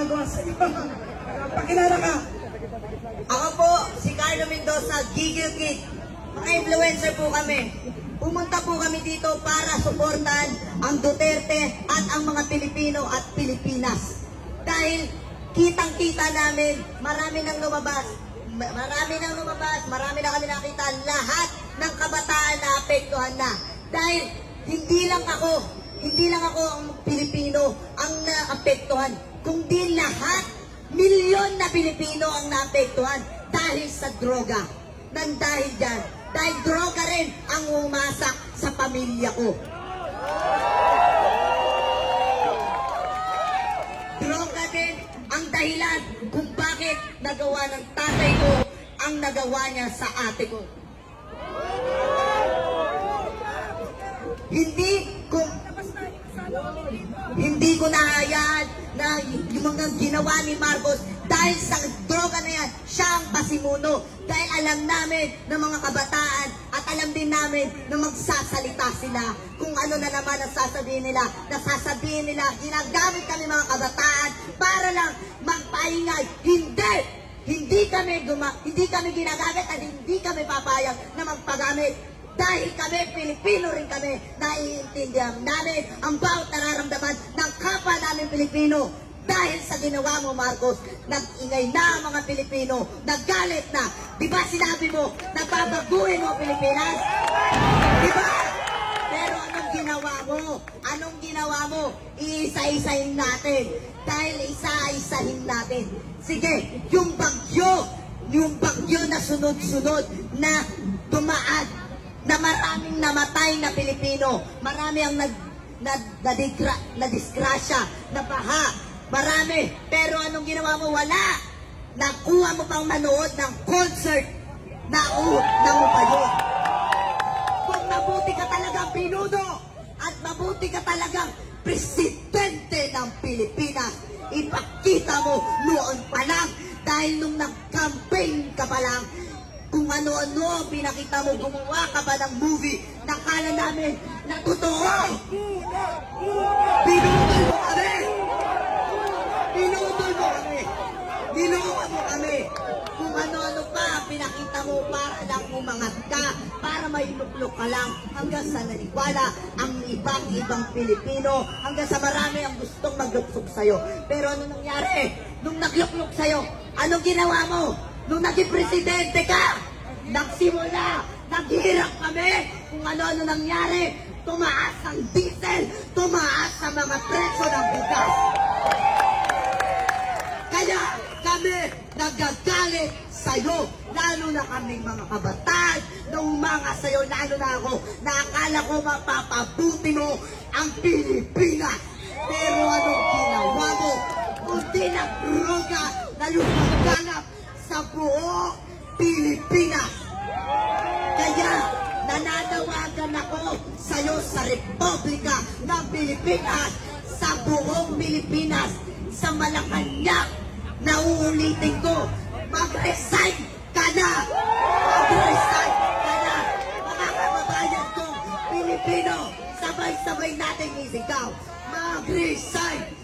Marcos. Pakilala ka. Ako po, si Carlo Mendoza, Gigil Kid. Mga influencer po kami. Pumunta po kami dito para suportahan ang Duterte at ang mga Pilipino at Pilipinas. Dahil kitang-kita namin, marami nang lumabas, marami na kami nakita, lahat ng kabataan na apektuhan na. Dahil hindi lang ako ang Pilipino ang naapektuhan, kundi lahat, milyon na Pilipino ang naapektuhan dahil sa droga. Nang dahil dyan, dahil droga rin ang umasak sa pamilya ko. Droga din ang dahilan kung bakit nagawa ng tatay ko ang nagawa niya sa ate ko. Hindi ko nahayaan na yung mga ginawa ni Marcos dahil sa droga na yan, siya ang pasimuno. Dahil alam namin ng mga kabataan at alam din namin na magsasalita sila kung ano na naman ang sasabihin nila. Nasasabihin nila, ginagamit kami mga kabataan para lang magpaingay. Hindi kami ginagamit at hindi kami papayag na magpagamit. Dahil kami, Pilipino rin kami, naiintindihan namin ang bawat nararamdaman ng kapwa namin Pilipino. Dahil sa ginawa mo, Marcos, nag-ingay na ang mga Pilipino, naggalit na. Di ba sinabi mo, nababaguhin mo Pilipinas? Di ba? Pero anong ginawa mo? Anong ginawa mo? Iisa-isahin natin. Dahil isa-isahin natin. Sige, yung bagyo na sunod-sunod na dumaan, na maraming namatay na Pilipino, marami ang nadisgrasya, nabaha, marami. Pero anong ginawa mo? Wala. Nakuha mo pang manood ng concert. Nauna mo pa yun. Kung mabuti ka talagang pinuno at mabuti ka talagang presidente ng Pilipinas, ipakita mo noon pa lang. Dahil nung nag-campaign ka pa lang, kung ano-ano pinakita mo, gumawa ka ba ng movie, nakala namin na totoo. Pinutol mo kami. Ninuha mo kami. Kung ano-ano pa pinakita mo para lang umangat ka, para mailuklok ka lang, hanggang sa naniwala ang ibang Pilipino, hanggang sa marami ang gustong magluksok sa'yo. Pero ano nangyari? Nung nagluklok sa'yo, anong ginawa mo? Nung naging presidente ka, nagsimula, naghirap kami kung ano-ano nangyari. Tumaas ang diesel, tumaas ang mga presyo ng bigas. Kaya kami nagagalit sa'yo, lalo na kaming mga kabataan, na umanga sa'yo, lalo na ako, na akala ko mapapabuti mo ang Pilipinas. Pero anong ginawa mo? Kundi na droga na lumaganap sa buong Pilipinas. Kaya nananawagan ako sa'yo sa Republika ng Pilipinas, sa buong Pilipinas, sa Malacanang, na uulitin ko, mag-resign ka na! Mag-resign ka na! Mga kababayan kong Pilipino, sabay-sabay natin isigaw, mag-resign!